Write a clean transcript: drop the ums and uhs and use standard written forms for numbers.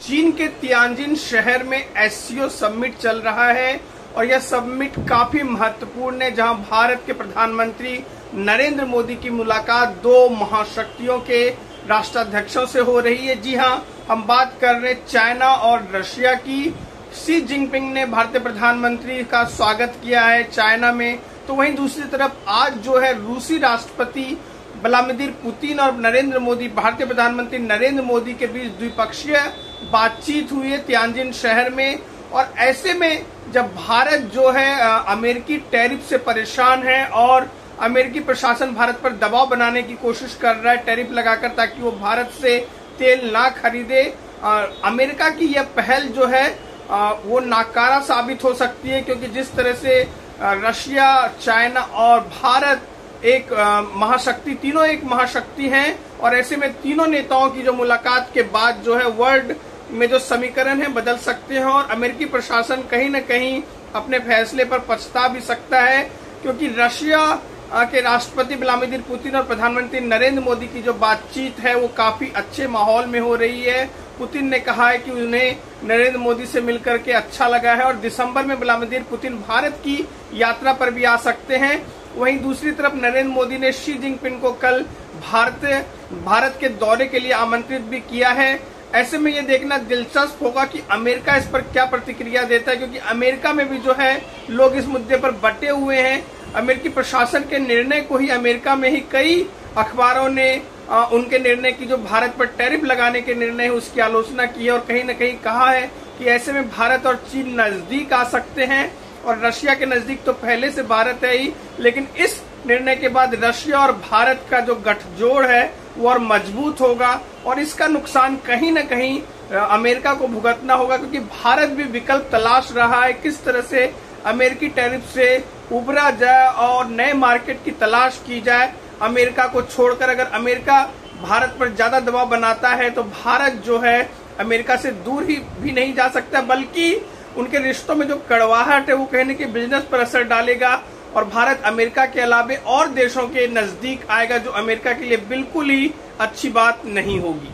चीन के तियानजिन शहर में एससीओ समिट चल रहा है और यह समिट काफी महत्वपूर्ण है, जहां भारत के प्रधानमंत्री नरेंद्र मोदी की मुलाकात दो महाशक्तियों के राष्ट्राध्यक्षों से हो रही है। जी हां, हम बात कर रहे हैं चाइना और रशिया की। शी जिनपिंग ने भारतीय प्रधानमंत्री का स्वागत किया है चाइना में, तो वहीं दूसरी तरफ आज जो है रूसी राष्ट्रपति व्लादिमीर पुतिन और नरेंद्र मोदी, भारतीय प्रधानमंत्री नरेंद्र मोदी के बीच द्विपक्षीय बातचीत हुई है तियानजिन शहर में। और ऐसे में जब भारत जो है अमेरिकी टैरिफ से परेशान है और अमेरिकी प्रशासन भारत पर दबाव बनाने की कोशिश कर रहा है टैरिफ लगाकर, ताकि वो भारत से तेल ना खरीदे, अमेरिका की यह पहल जो है वो नाकारा साबित हो सकती है, क्योंकि जिस तरह से रशिया, चाइना और भारत एक महाशक्ति, तीनों एक महाशक्ति हैं, और ऐसे में तीनों नेताओं की जो मुलाकात के बाद जो है वर्ल्ड में जो समीकरण है बदल सकते हैं और अमेरिकी प्रशासन कहीं न कहीं अपने फैसले पर पछता भी सकता है, क्योंकि रशिया के राष्ट्रपति व्लादिमीर पुतिन और प्रधानमंत्री नरेंद्र मोदी की जो बातचीत है वो काफी अच्छे माहौल में हो रही है। पुतिन ने कहा है कि उन्हें नरेंद्र मोदी से मिलकर के अच्छा लगा है और दिसंबर में व्लादिमीर पुतिन भारत की यात्रा पर भी आ सकते हैं। वहीं दूसरी तरफ नरेंद्र मोदी ने शी जिनपिंग को कल भारत के दौरे के लिए आमंत्रित भी किया है। ऐसे में ये देखना दिलचस्प होगा कि अमेरिका इस पर क्या प्रतिक्रिया देता है, क्योंकि अमेरिका में भी जो है लोग इस मुद्दे पर बटे हुए हैं। अमेरिकी प्रशासन के निर्णय को ही अमेरिका में ही कई अखबारों ने उनके निर्णय की, जो भारत पर टैरिफ लगाने के निर्णय है, उसकी आलोचना की है और कहीं न कहीं कहा है कि ऐसे में भारत और चीन नजदीक आ सकते हैं। और रशिया के नजदीक तो पहले से भारत है ही, लेकिन इस निर्णय के बाद रशिया और भारत का जो गठजोड़ है वो और मजबूत होगा और इसका नुकसान कहीं न कहीं अमेरिका को भुगतना होगा, क्योंकि भारत भी विकल्प तलाश रहा है किस तरह से अमेरिकी टैरिफ से उबरा जाए और नए मार्केट की तलाश की जाए। अमेरिका को छोड़कर अगर अमेरिका भारत पर ज्यादा दबाव बनाता है तो भारत जो है अमेरिका से दूर ही भी नहीं जा सकता, बल्कि उनके रिश्तों में जो कड़वाहट है वो कहने के बिजनेस पर असर डालेगा और भारत अमेरिका के अलावे और देशों के नजदीक आएगा, जो अमेरिका के लिए बिल्कुल ही अच्छी बात नहीं होगी।